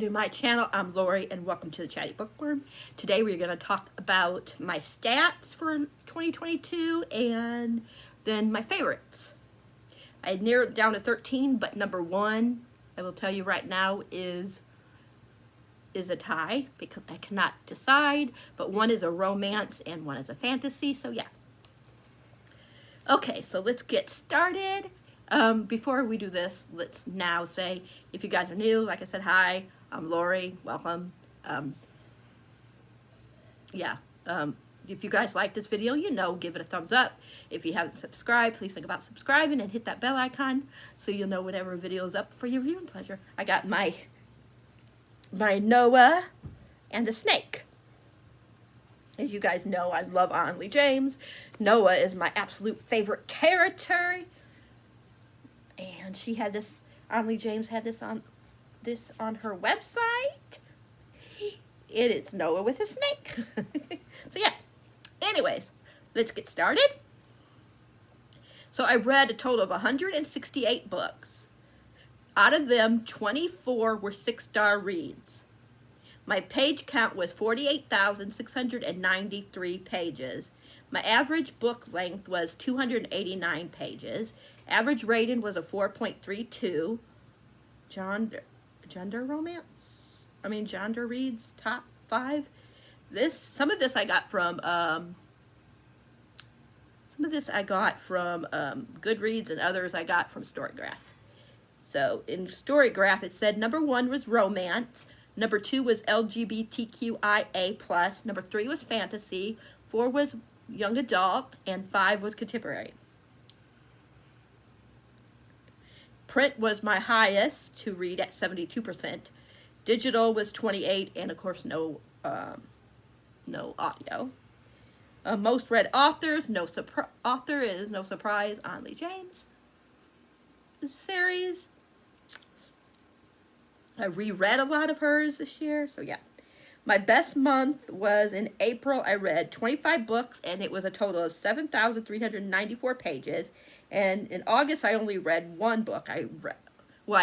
to my channel. I'm Lori and welcome to the Chatty Bookworm. Today we're going to talk about my stats for 2022 and then my favorites. I narrowed it down to 13, but number one, I will tell you right now, is a tie because I cannot decide, but one is a romance and one is a fantasy, so yeah. Okay, so let's get started. Before we do this, let's now say, if you guys are new, like I said, hi, I'm Lori, welcome. If you guys like this video, give it a thumbs up. If you haven't subscribed, please think about subscribing and hit that bell icon so you'll know whenever a video is up for your viewing pleasure. I got my Noah and the snake. As you guys know, I love Onley James. Noah is my absolute favorite character. And she had this, Onley James had this on her website. It is Noah with a snake. So yeah, anyways, let's get started. So I read a total of 168 books. Out of them, 24 were 6-star reads. My page count was 48,693 pages. My average book length was 289 pages. Average rating was a 4.32. Genre reads top 5. Some of this I got from Goodreads, and others I got from Storygraph. So in Storygraph it said number 1 was romance, number 2 was LGBTQIA+, number 3 was fantasy, 4 was young adult, and 5 was contemporary. Print was my highest to read at 72%. Digital was 28%, and of course no audio. Most read authors, author is no surprise, Onley James. Series, I reread a lot of hers this year, so yeah. My best month was in April. I read 25 books, and it was a total of 7,394 pages. And in August, I only read one book. I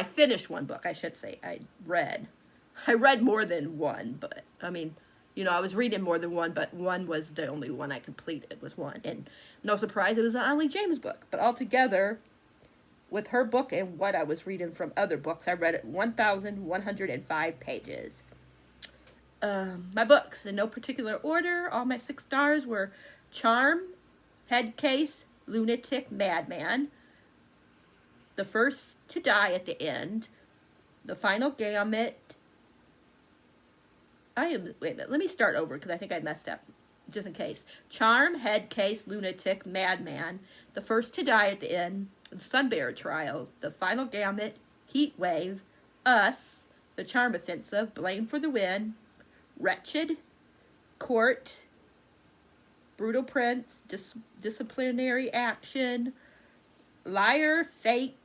finished one book, I should say. I read more than one, but, I was reading more than one, but one was the only one I completed, was one. And no surprise, it was an Onley James book. But altogether, with her book and what I was reading from other books, I read it 1,105 pages. My books, in no particular order, all my 6 stars were Charm, Headcase, Lunatic, Madman, The First to Die at the End, The Final Gamut. Wait a minute, let me start over because I think I messed up, just in case. Charm, Headcase, Lunatic, Madman, The First to Die at the End, The Sunbearer Trial, The Final Gamut, Heat Wave, Us, The Charm Offensive, Blame for the Win, Wretched, Court, Brutal Prince, Disciplinary Action, Liar, Fake,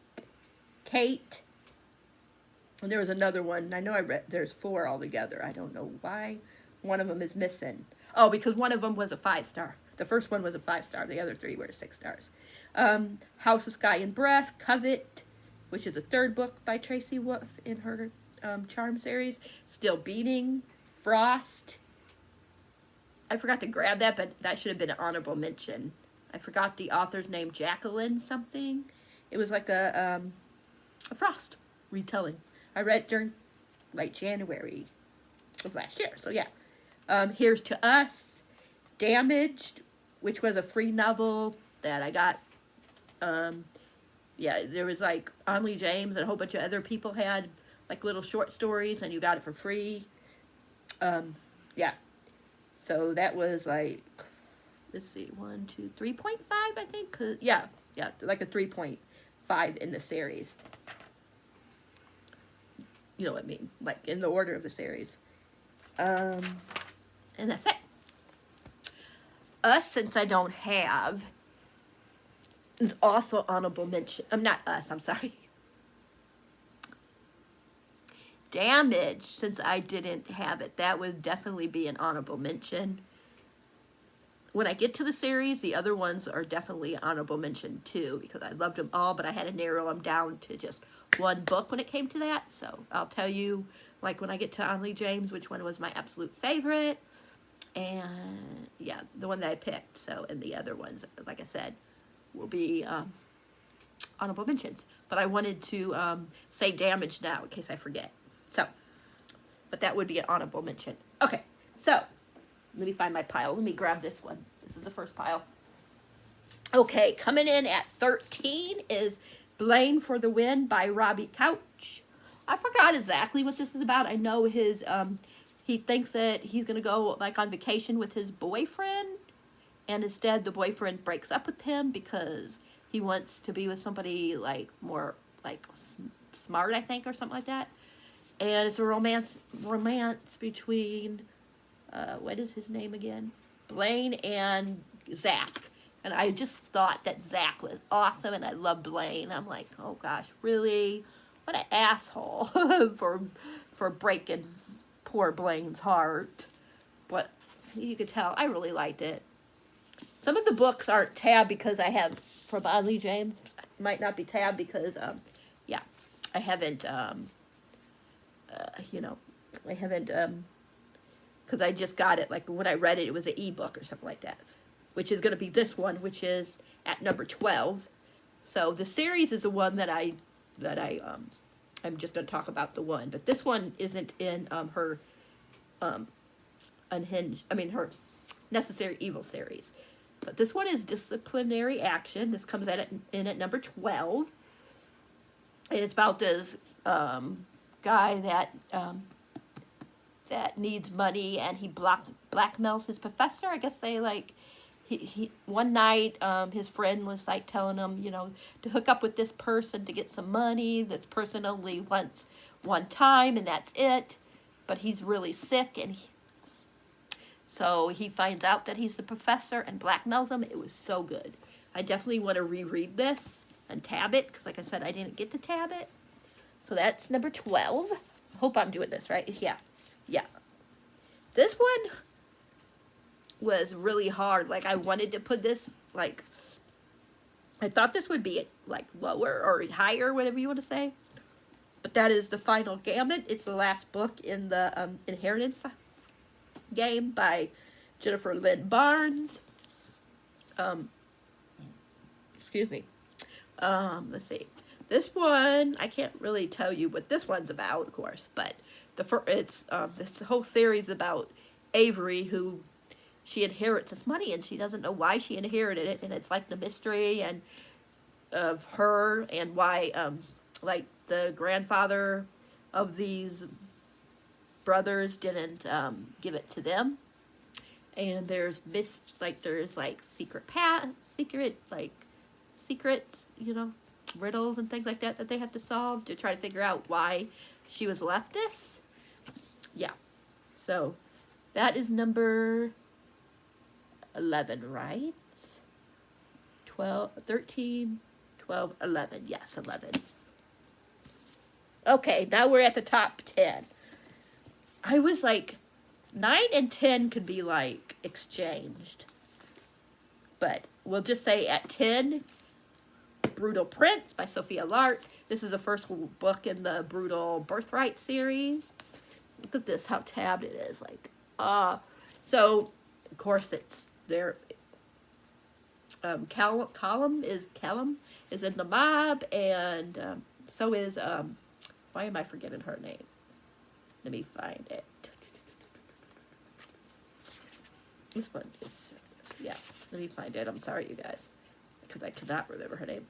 Kate, and there was another one. I know I read, there's 4 altogether. I don't know why one of them is missing. Oh, because one of them was a 5-star. The first one was a 5-star. The other 3 were 6 stars. House of Sky and Breath, Covet, which is the 3rd book by Tracy Wolff in her Charm series. Still Beating, Frost. I forgot to grab that, but that should have been an honorable mention. I forgot the author's name, Jacqueline something. It was like a Frost retelling. I read it during January of last year, so yeah. Here's to Us, Damaged, which was a free novel that I got. There was Onley James and a whole bunch of other people had little short stories, and you got it for free. So that was let's see, 1, 2, 3.5, I think. Yeah, like a 3.5 in the series. You know what I mean? In the order of the series. And that's it. Us, since I don't have, is also honorable mention. Not Us, I'm sorry. Damage, since I didn't have it, that would definitely be an honorable mention. when I get to the series, the other ones are definitely honorable mention too, because I loved them all, but I had to narrow them down to just one book when it came to that. So I'll tell you, like when I get to Onley James, which one was my absolute favorite, and yeah, the one that I picked. So, and the other ones, like I said, will be honorable mentions. But I wanted to say Damage now in case I forget. So, but that would be an honorable mention. Okay, so let me find my pile. Let me grab this one. This is the first pile. Okay, coming in at 13 is Blaine for the Win by Robbie Couch. I forgot exactly what this is about. I know his, he thinks that he's going to go like on vacation with his boyfriend. And instead the boyfriend breaks up with him because he wants to be with somebody like more like smart, I think, or something like that. And it's a romance between, what is his name again? Blaine and Zach. And I just thought that Zach was awesome, and I love Blaine. I'm like, oh gosh, really? What an asshole for breaking poor Blaine's heart. But you could tell I really liked it. Some of the books aren't tabbed because I have from Onley James. Might not be tabbed because, yeah, I haven't, you know, I haven't, because I just got it. Like when I read it, it was an ebook or something like that, which is going to be this one, which is at number 12. So the series is the one that I'm just going to talk about the one, but this one isn't in her Unhinged. I mean her Necessary Evil series. But this one is Disciplinary Action. This comes in at number 12, and it's about this guy that needs money, and he blackmails his professor. I guess they like. He one night, his friend was like telling him, you know, to hook up with this person to get some money. This person only wants one time, and that's it. But he's really sick, and so he finds out that he's the professor and blackmails him. It was so good. I definitely want to reread this and tab it, because like I said, I didn't get to tab it. So that's number 12. Hope I'm doing this right. Yeah. Yeah. This one was really hard. Like, I wanted to put this, like, I thought this would be, like, lower or higher, whatever you want to say. But that is The Final Gambit. It's the last book in the Inheritance game by Jennifer Lynn Barnes. Excuse me. Let's see. This one, I can't really tell you what this one's about, of course, but it's this whole series about Avery, who she inherits this money and she doesn't know why she inherited it, and it's like the mystery and of her and why like the grandfather of these brothers didn't give it to them. And there's secrets, you know, riddles and things like that they have to solve to try to figure out why she was left this. Yeah. So that is number 11, right? 12, 13, 12, 11. Yes, 11. Okay, now we're at the top 10. I was like, 9 and 10 could be like exchanged. But we'll just say at 10, Brutal Prince by Sophia Lark. This is the first book in the Brutal Birthright series. Look at this, how tabbed it is. Like, so, of course, it's there. Callum is in the mob, and so is, why am I forgetting her name? Let me find it. This one is, yeah, let me find it. I'm sorry, you guys, because I cannot remember her name.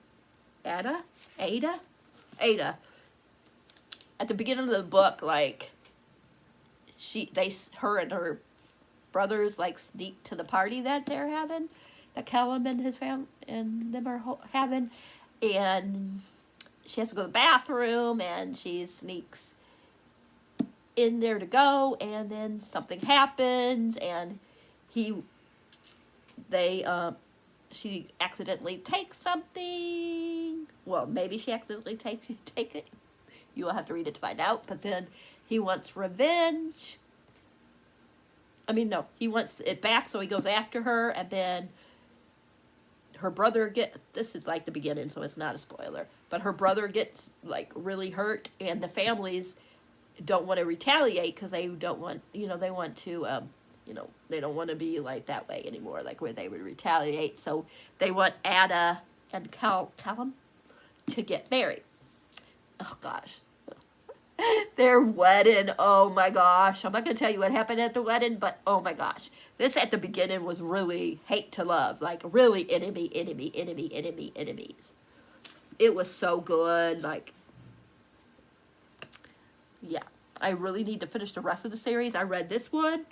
Ada. At the beginning of the book, like, her and her brothers, like, sneak to the party that they're having, that Callum and his family and them are having, and she has to go to the bathroom, and she sneaks in there to go, and then something happens, and she accidentally takes something. Well, maybe she accidentally take it. You will have to read it to find out. But then he wants revenge. I mean, no, he wants it back, so he goes after her, and then her brother this is like the beginning, so it's not a spoiler, but her brother gets like really hurt, and the families don't want to retaliate because they don't want, they want to, they don't want to be like that way anymore, like where they would retaliate. So they want Ada and Callum to get married. Oh gosh. Their wedding, oh my gosh. I'm not going to tell you what happened at the wedding, but oh my gosh. This at the beginning was really hate to love. Like really enemies. It was so good. Like, yeah. I really need to finish the rest of the series. I read this one,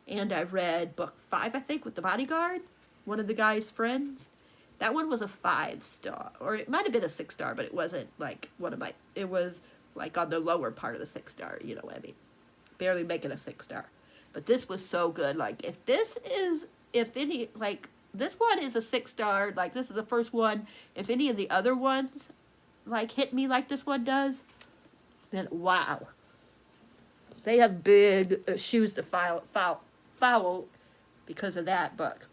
and I read book 5, I think, with the bodyguard. One of the guy's friends. That one was a 5-star. Or it might have been a 6-star, but it wasn't like one of my... It was... like on the lower part of the 6-star, you know what I mean? Barely making a 6-star. But this was so good. Like, this one is a 6-star, like, this is the first one. If any of the other ones, like, hit me like this one does, then wow. They have big shoes to follow because of that book.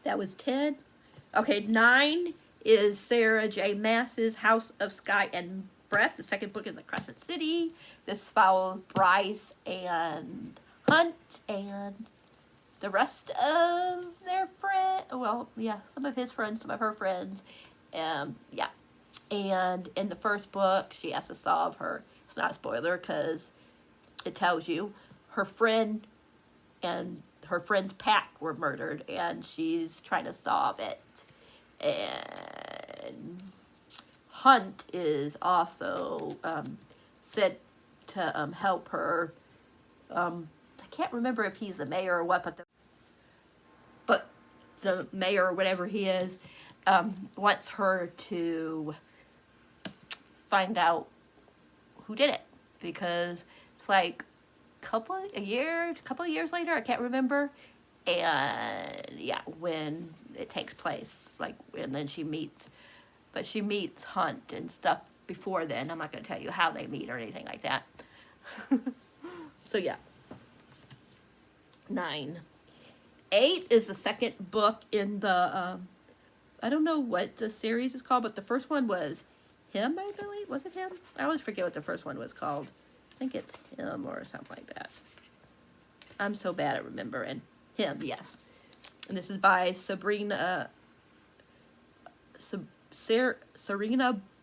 That was 10. Okay, 9 is Sarah J. Maas's House of Sky and Breath, the second book in the Crescent City. This follows Bryce and Hunt and the rest of their friends. Well, yeah, some of his friends, some of her friends. Yeah. And in the first book, she has to solve her, it's not a spoiler because it tells you, her friend and her friend's pack were murdered, and she's trying to solve it. And Hunt is also sent to help her. I can't remember if he's the mayor or what, but the mayor or whatever he is wants her to find out who did it, because it's like a couple of years later, I can't remember, and yeah, when it takes place, like, and then she meets Hunt and stuff before then. I'm not going to tell you how they meet or anything like that. So yeah. 9. 8 is the second book in the, I don't know what the series is called, but the first one was Him, I believe. Was it Him? I always forget what the first one was called. I think it's Him or something like that. I'm so bad at remembering. Him, yes. And this is by Serena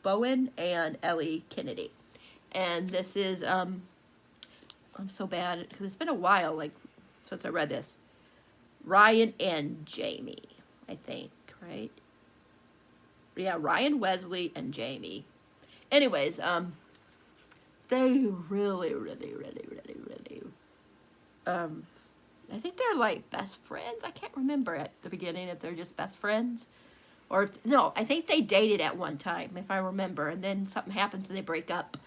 Bowen and Ellie Kennedy. And this is, I'm so bad, because it's been a while, like, since I read this. Ryan and Jamie, I think, right? Yeah, Ryan, Wesley, and Jamie. Anyways, they really, I think they're, like, best friends. I can't remember at the beginning if they're just best friends. Or, no, I think they dated at one time, if I remember. And then something happens and they break up.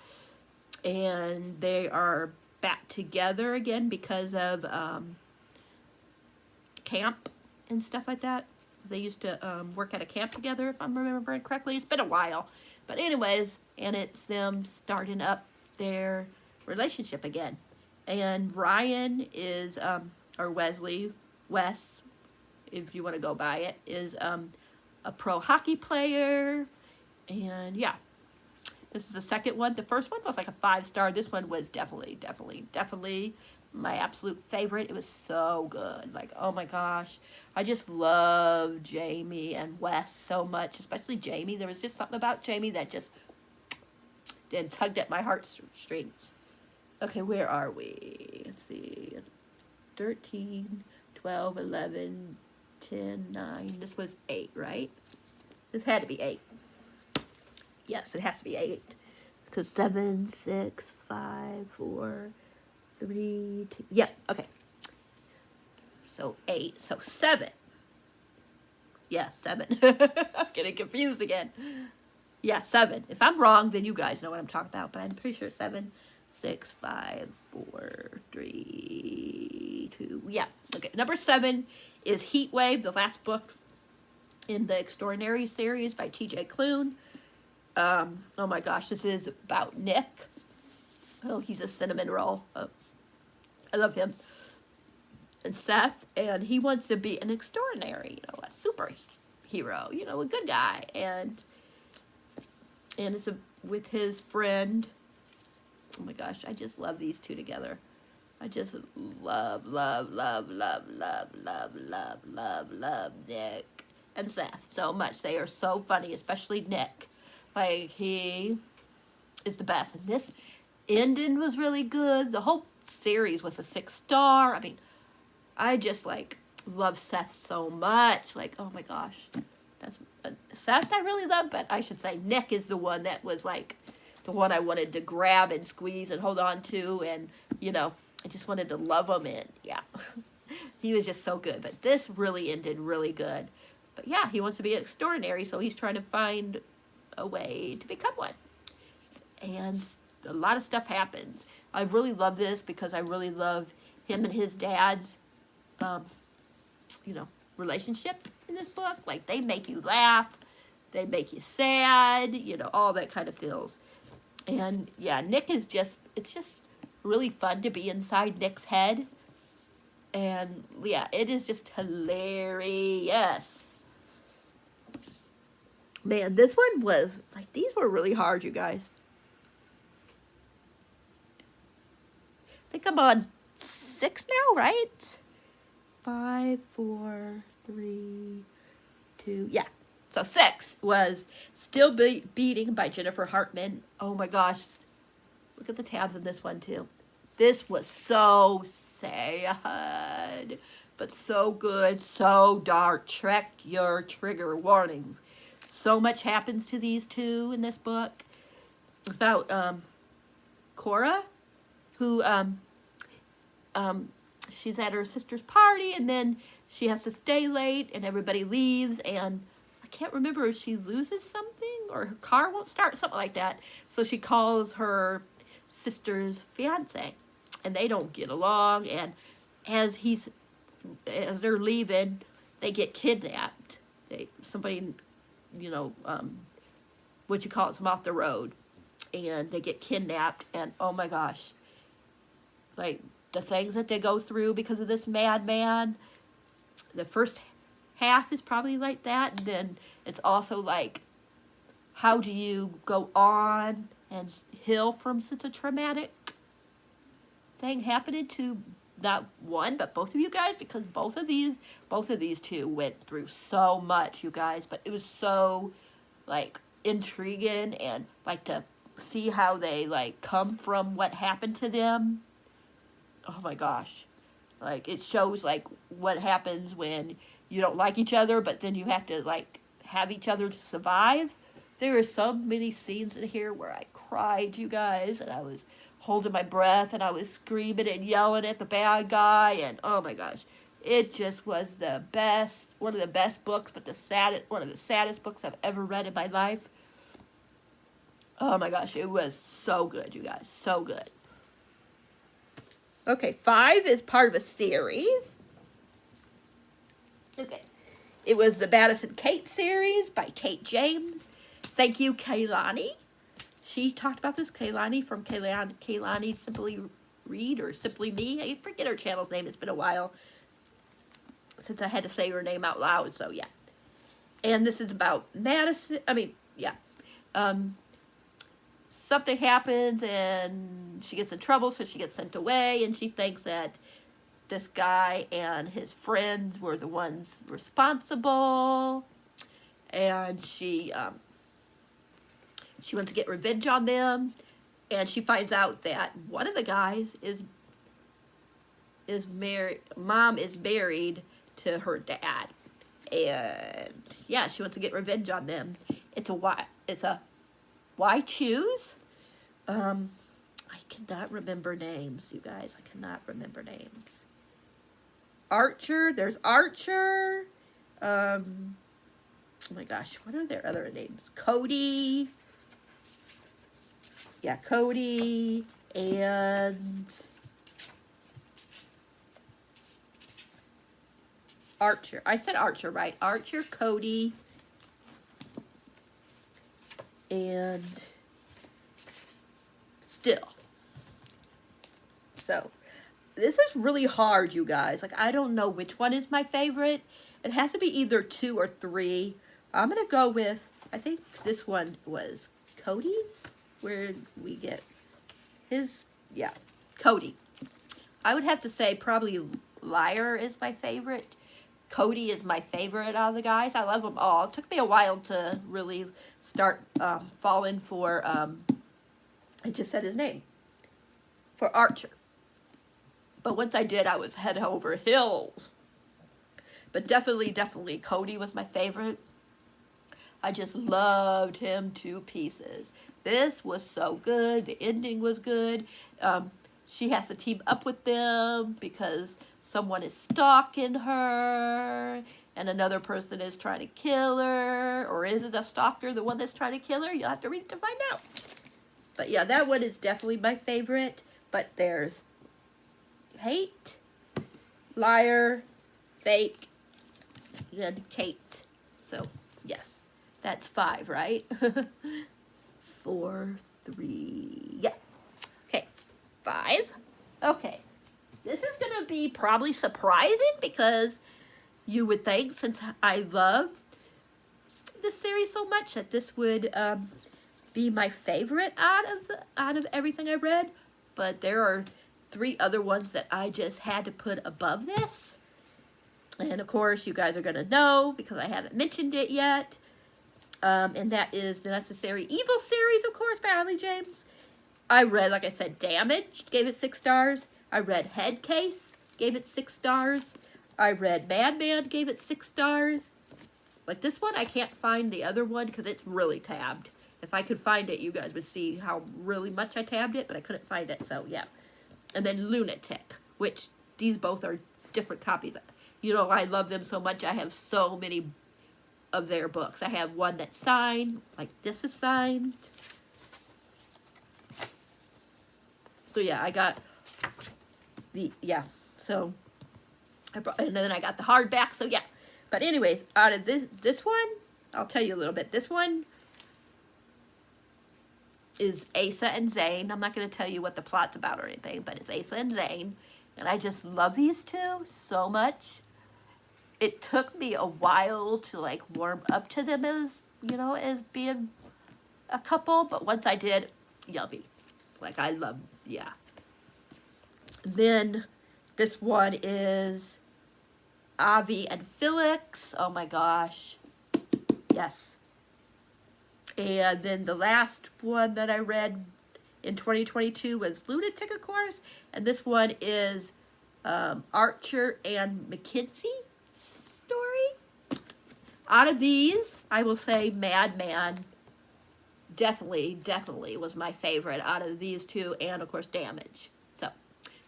And they are back together again because of camp and stuff like that. They used to work at a camp together, if I'm remembering correctly. It's been a while. But anyways, and it's them starting up their relationship again. And Ryan is, or Wesley, Wes, if you want to go by it, is a pro hockey player. And yeah, this is the second one. The first one was like a 5-star. This one was definitely my absolute favorite. It was so good. Like, oh my gosh. I just love Jamie and Wes so much, especially Jamie. There was just something about Jamie that just tugged at my heartstrings. Okay, where are we? Let's see. 13, 12, 11, 10, 9. This was 8, right? This had to be 8. Yes, it has to be 8. Because 7, 6, 5, 4, 3, 2. Yeah, okay. So 8. So 7. Yeah, 7. I'm getting confused again. Yeah, 7. If I'm wrong, then you guys know what I'm talking about. But I'm pretty sure 7, 6, 5, 4, 3, 2. Yeah, okay. Number 7 is Heat Wave, the last book in the Extraordinary series by T.J. Klune. Oh my gosh, this is about Nick. Oh, he's a cinnamon roll. Oh, I love him. and Seth, and he wants to be an extraordinary, a superhero, a good guy, and it's with his friend. Oh my gosh, I just love these two together. I just love Nick and Seth so much. They are so funny, especially Nick. Like, he is the best. And this ending was really good. The whole series was a 6-star. I mean, I just, love Seth so much. Like, oh my gosh. That's Seth I really love, but I should say Nick is the one that was, the one I wanted to grab and squeeze and hold on to, and, I just wanted to love him, and yeah, he was just so good. But this really ended really good. But yeah, he wants to be extraordinary, so he's trying to find a way to become one. And a lot of stuff happens. I really love this because I really love him and his dad's, relationship in this book. Like, they make you laugh, they make you sad, all that kind of feels. And yeah, Nick is it's just really fun to be inside Nick's head. And yeah, it is just hilarious. Man, this one was, these were really hard, you guys. I think I'm on 6 now, right? 5, 4, 3, 2, yeah. So 6 was Still Beating by Jennifer Hartman. Oh my gosh. Look at the tabs in this one too. This was so sad, but so good, so dark. Check your trigger warnings. So much happens to these two in this book. It's about Cora, who she's at her sister's party, and then she has to stay late, and everybody leaves, and I can't remember if she loses something or her car won't start, something like that. So she calls her sister's fiance, and they don't get along, and as they're leaving, they get kidnapped. Somebody, them off the road, and they get kidnapped, and oh my gosh, the things that they go through because of this madman. The first half is probably like that, and then it's also how do you go on and heal from such a traumatic thing happening to not one but both of you guys, because both of these two went through so much, you guys. But it was so intriguing, and to see how they come from what happened to them. Oh my gosh. It shows what happens when you don't like each other, but then you have to have each other to survive. There are so many scenes in here where I cried, you guys, and I was holding my breath, and I was screaming and yelling at the bad guy, and oh my gosh, it just was the best, one of the best books, but one of the saddest books I've ever read in my life. Oh my gosh, it was so good, you guys, so good. Okay, 5 is part of a series. Okay, it was the Madison Kate series by Kate James. Thank you, Kaylani. She talked about this, Kaylani from Kaylani Simply Read or Simply Me. I forget her channel's name. It's been a while since I had to say her name out loud, so yeah. And this is about Madison. Something happens and she gets in trouble, so she gets sent away, and she thinks that this guy and his friends were the ones responsible, and she wants to get revenge on them, and she finds out that one of the guys is married. Mom is married to her dad, and yeah, she wants to get revenge on them. It's a why choose? I cannot remember names, you guys. I cannot remember names. Archer. There's Archer. Oh my gosh, what are their other names? Cody. Yeah, Cody and Archer. I said Archer, right? Archer, Cody, and Still. So, this is really hard, you guys. Like, I don't know which one is my favorite. It has to be either 2 or 3. I'm going to go with, I think this one was Cody's, where we get his, yeah, Cody. I would have to say probably Liar is my favorite. Cody is my favorite out of the guys. I love them all. It took me a while to really start falling for, I just said his name, for Archer. But once I did, I was head over heels. But definitely Cody was my favorite. I just loved him to pieces. This was so good. The ending was good. She has to team up with them because someone is stalking her and another person is trying to kill her. Or is it a stalker, the one that's trying to kill her? You'll have to read it to find out. But yeah, that one is definitely my favorite. But there's Hate, Liar, Fake, and Kate. So, yes, that's 5, right? 4, 3, yeah. Okay, 5. Okay, this is going to be probably surprising because you would think, since I love this series so much, that this would be my favorite out of everything I read. But there are 3 other ones that I just had to put above this. And of course, you guys are going to know because I haven't mentioned it yet. And that is the Necessary Evil series, of course, by Holly James. I read, like I said, Damaged, gave it 6 stars. I read Head Case, gave it 6 stars. I read Madman, gave it 6 stars. Like this one, I can't find the other one because it's really tabbed. If I could find it, you guys would see how really much I tabbed it, but I couldn't find it, so yeah. And then Lunatic, which these both are different copies. You know, I love them so much. I have so many of their books. I have one that's signed, like this is signed. So yeah, I got the, yeah, so, and then I got the hardback, so yeah. But anyways, out of this one, I'll tell you a little bit. This one is Asa and Zane. I'm not going to tell you what the plot's about or anything, but it's Asa and Zane. And I just love these two so much. It took me a while to like warm up to them as, you know, as being a couple. But once I did, yummy. Like I love, yeah. Then this one is Avi and Felix. Oh my gosh. Yes. And then the last one that I read in 2022 was Lunatic, of course. And this one is Archer and Mackenzie story. Out of these, I will say Madman definitely was my favorite out of these two. And, of course, Damage. So,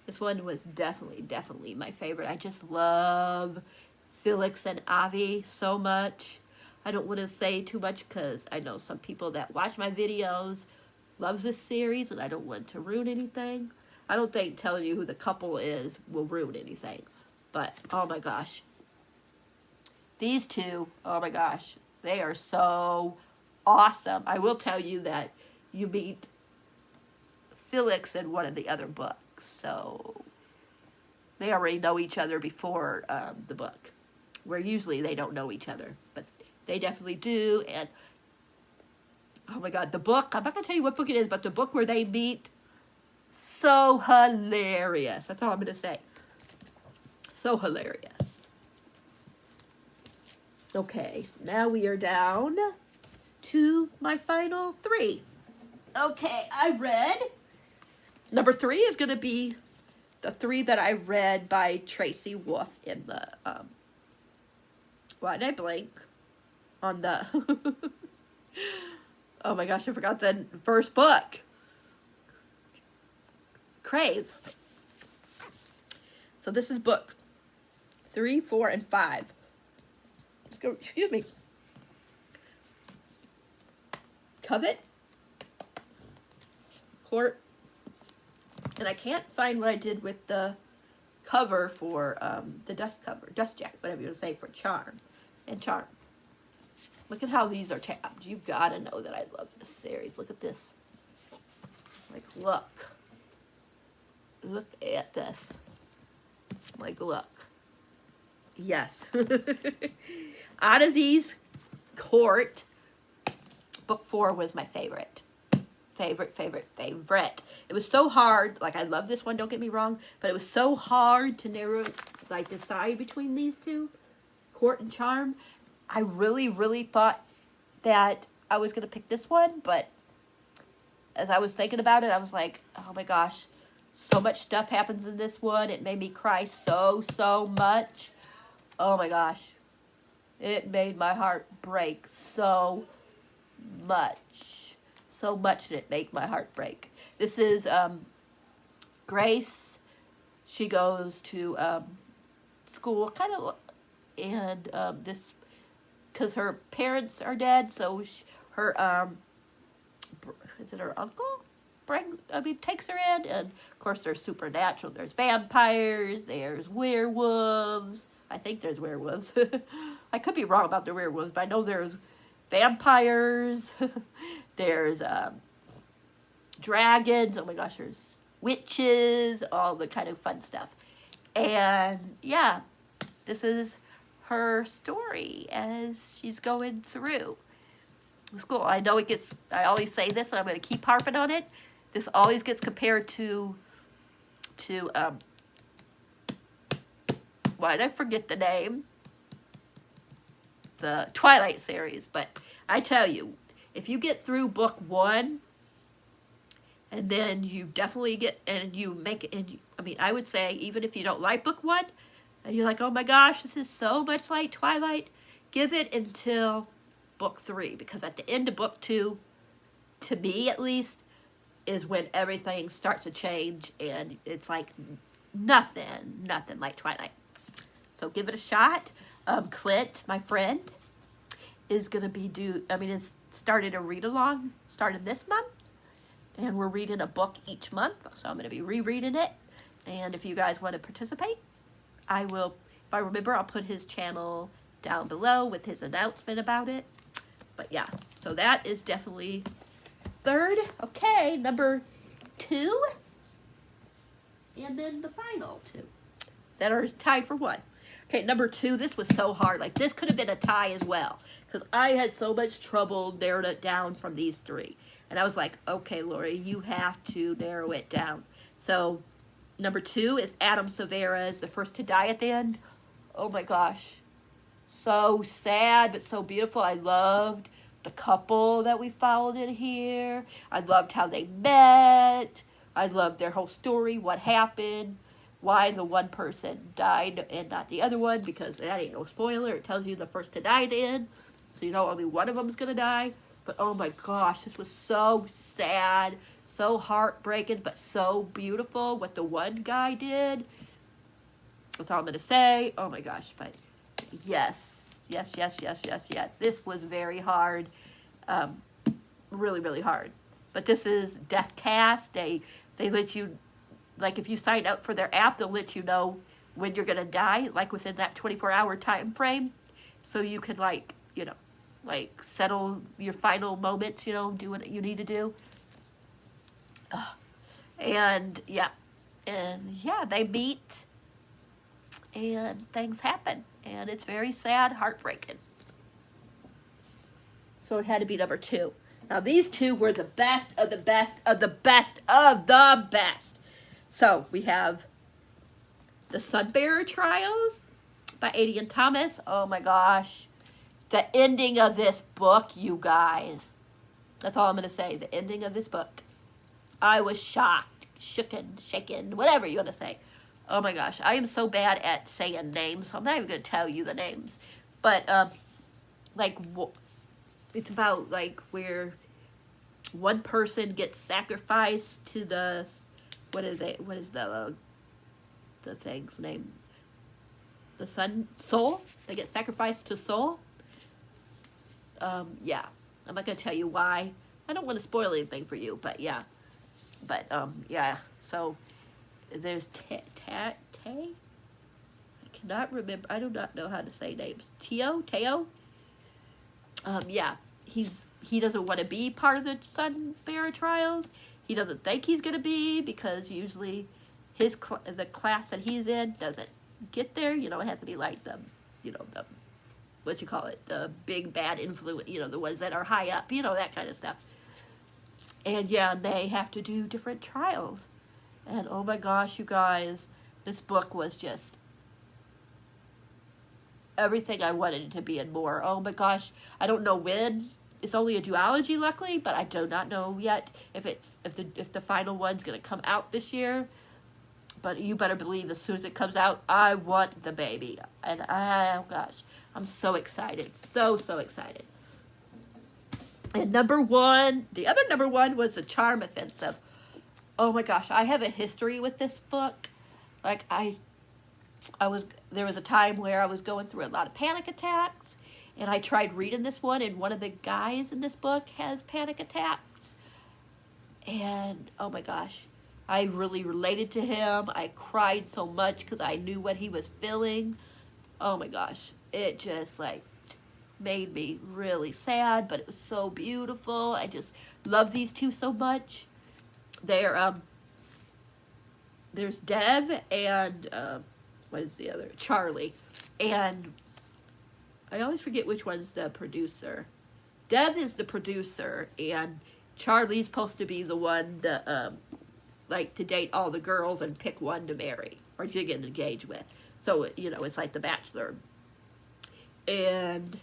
this one was definitely my favorite. I just love Felix and Avi so much. I don't want to say too much because I know some people that watch my videos loves this series and I don't want to ruin anything. I don't think telling you who the couple is will ruin anything. But, oh my gosh. These two, oh my gosh, they are so awesome. I will tell you that you meet Felix in one of the other books. So, they already know each other before the book. Where usually they don't know each other. But they definitely do, and oh my god, the book, I'm not going to tell you what book it is, but the book where they meet, so hilarious. That's all I'm going to say. So hilarious. Okay, now we are down to my final 3. Okay, I read, number 3 is going to be the 3 that I read by Tracy Wolf in the, why did I blank? On the, oh my gosh, I forgot the first book. Crave. So this is book 3, 4, and 5. Let's go, excuse me. Covet. Court. And I can't find what I did with the cover for the dust jacket, whatever you want to say, for Charm. And Charm. Look at how these are tabbed. You've got to know that I love this series. Look at this. Like, look. Look at this. Like, look. Yes. Out of these, Court, book 4 was my favorite. Favorite. It was so hard. Like, I love this one, don't get me wrong. But it was so hard to narrow, like, decide between these two, Court and Charm. I really thought that I was going to pick this one. But as I was thinking about it, I was like, oh my gosh. So much stuff happens in this one. It made me cry so much. Oh my gosh. It made my heart break so much. So much did it make my heart break. This is Grace. She goes to school, kind of, and this, because her parents are dead, so her, is it her uncle? Takes her in, and of course there's supernatural. There's vampires, there's werewolves. I think there's werewolves. I could be wrong about the werewolves, but I know there's vampires. There's dragons. Oh my gosh, there's witches, all the kind of fun stuff. And yeah, this is her story as she's going through school. I know it gets, I always say this, and I'm going to keep harping on it. This always gets compared to why did I forget the name? The Twilight series. But I tell you, if you get through book 1, and then you definitely get, and you make it, and you, I mean, I would say, even if you don't like book 1, and you're like, oh my gosh, this is so much like Twilight, give it until book 3, because at the end of book 2, to me at least, is when everything starts to change, and it's like nothing like Twilight. So give it a shot. Clint, my friend, is going to be is started a read-along, started this month, and we're reading a book each month, so I'm going to be rereading it, and if you guys want to participate, I will, if I remember, I'll put his channel down below with his announcement about it. But yeah, so that is definitely third. Okay, number 2, and then the final 2 that are tied for 1. Okay, number 2, this was so hard. Like, this could have been a tie as well, because I had so much trouble narrowing it down from these 3. And I was like, okay, Lori, you have to narrow it down. So, number 2 is Adam Silvera's The First to Die at the End. Oh my gosh. So sad, but so beautiful. I loved the couple that we followed in here. I loved how they met. I loved their whole story, what happened, why the one person died and not the other one, because that ain't no spoiler. It tells you the first to die at the end, so you know only one of them is going to die. But oh my gosh, this was so sad, so heartbreaking, but so beautiful what the one guy did. That's all I'm going to say. Oh my gosh, but yes. This was very hard, really hard. But this is Deathcast. They let you, like, if you sign up for their app, they'll let you know when you're gonna die, like within that 24-hour time frame, so you can, like, you know, like, settle your final moments, you know, do what you need to do. And yeah, they meet, and things happen. And it's very sad, heartbreaking. So it had to be number 2. Now these 2 were the best of the best of the best of the best. So we have The Sunbearer Trials by Adian Thomas. Oh my gosh. The ending of this book, you guys. That's all I'm going to say. The ending of this book. I was shocked, shaken, whatever you want to say. Oh my gosh, I am so bad at saying names, so I'm not even going to tell you the names. But, like, it's about, like, where one person gets sacrificed to the, what is the thing's name? The soul? They get sacrificed to soul? Yeah. I'm not going to tell you why. I don't want to spoil anything for you, but yeah. But, yeah, so there's Tay. I cannot remember. I do not know how to say names. Teo. Yeah, he doesn't want to be part of the Sunbearer Trials. He doesn't think he's gonna be, because usually the class that he's in doesn't get there. You know, it has to be like the, you know, the, what you call it, the big bad influence, you know, the ones that are high up, you know, that kind of stuff. And yeah, they have to do different trials. And oh my gosh, you guys, this book was just everything I wanted it to be and more. Oh my gosh, I don't know when. It's only a duology, luckily, but I do not know yet if the final one's gonna come out this year. But you better believe as soon as it comes out, I want the baby. And oh gosh, I'm so excited, so excited. And number one, the other number one was The Charm Offensive. Oh my gosh, I have a history with this book. Like there was a time where I was going through a lot of panic attacks, and I tried reading this one, and one of the guys in this book has panic attacks. And oh my gosh, I really related to him. I cried so much because I knew what he was feeling. Oh my gosh, it just like made me really sad, but it was so beautiful. I just love these two so much. They're there's Dev and what is the other? Charlie. And I always forget which one's the producer. Dev is the producer, and Charlie's supposed to be the one that like to date all the girls and pick one to marry or to get engaged with. So, you know, it's like The Bachelor. And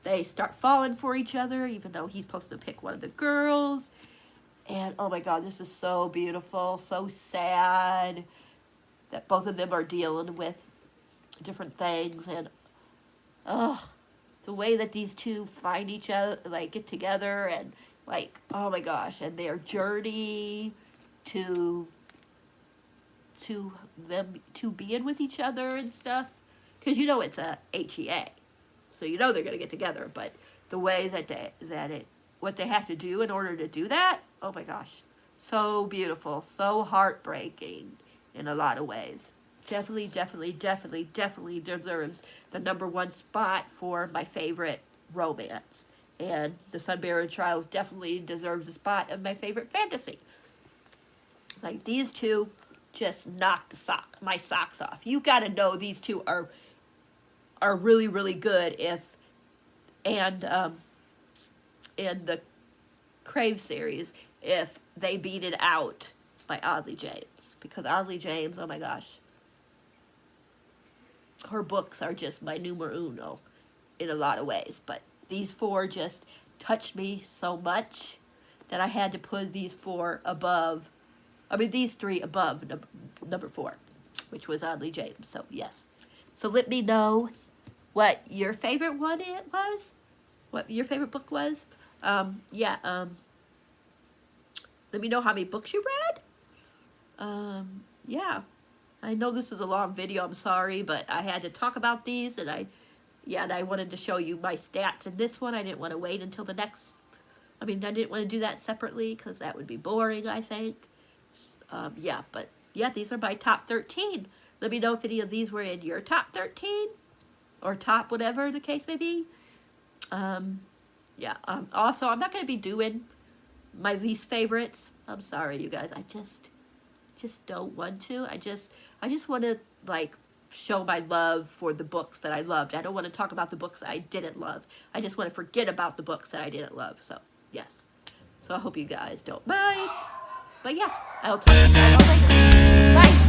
they start falling for each other, even though he's supposed to pick one of the girls. And oh my God, this is so beautiful, so sad that both of them are dealing with different things. And the way that these two find each other, like get together, and like, oh my gosh, and their journey to them to being with each other and stuff. Because you know it's a HEA. So you know they're going to get together, but the way that what they have to do in order to do that, oh my gosh, so beautiful, so heartbreaking in a lot of ways. Definitely deserves the number one spot for my favorite romance. And The Sunbearer Trials definitely deserves a spot of my favorite fantasy. Like, these two just knocked my socks off. You got to know these two are really, really good and in the Crave series, if they beat it out by Audley James. Because Audley James, oh my gosh, her books are just my numero uno in a lot of ways. But these four just touched me so much that I had to put these these three above number 4, which was Audley James. So yes. So let me know what your favorite one was, what your favorite book was. Let me know how many books you read. Yeah, I know this is a long video, I'm sorry, but I had to talk about these, and I wanted to show you my stats in this one. I didn't want to wait until the next, I didn't want to do that separately, because that would be boring, I think. These are my top 13. Let me know if any of these were in your top 13, or top whatever the case may be. Also, I'm not going to be doing my least favorites. I'm sorry, you guys. I just don't want to. I just want to, like, show my love for the books that I loved. I don't want to talk about the books that I didn't love. I just want to forget about the books that I didn't love. So, yes. So I hope you guys don't mind. But yeah, I'll talk to you guys all later. Bye.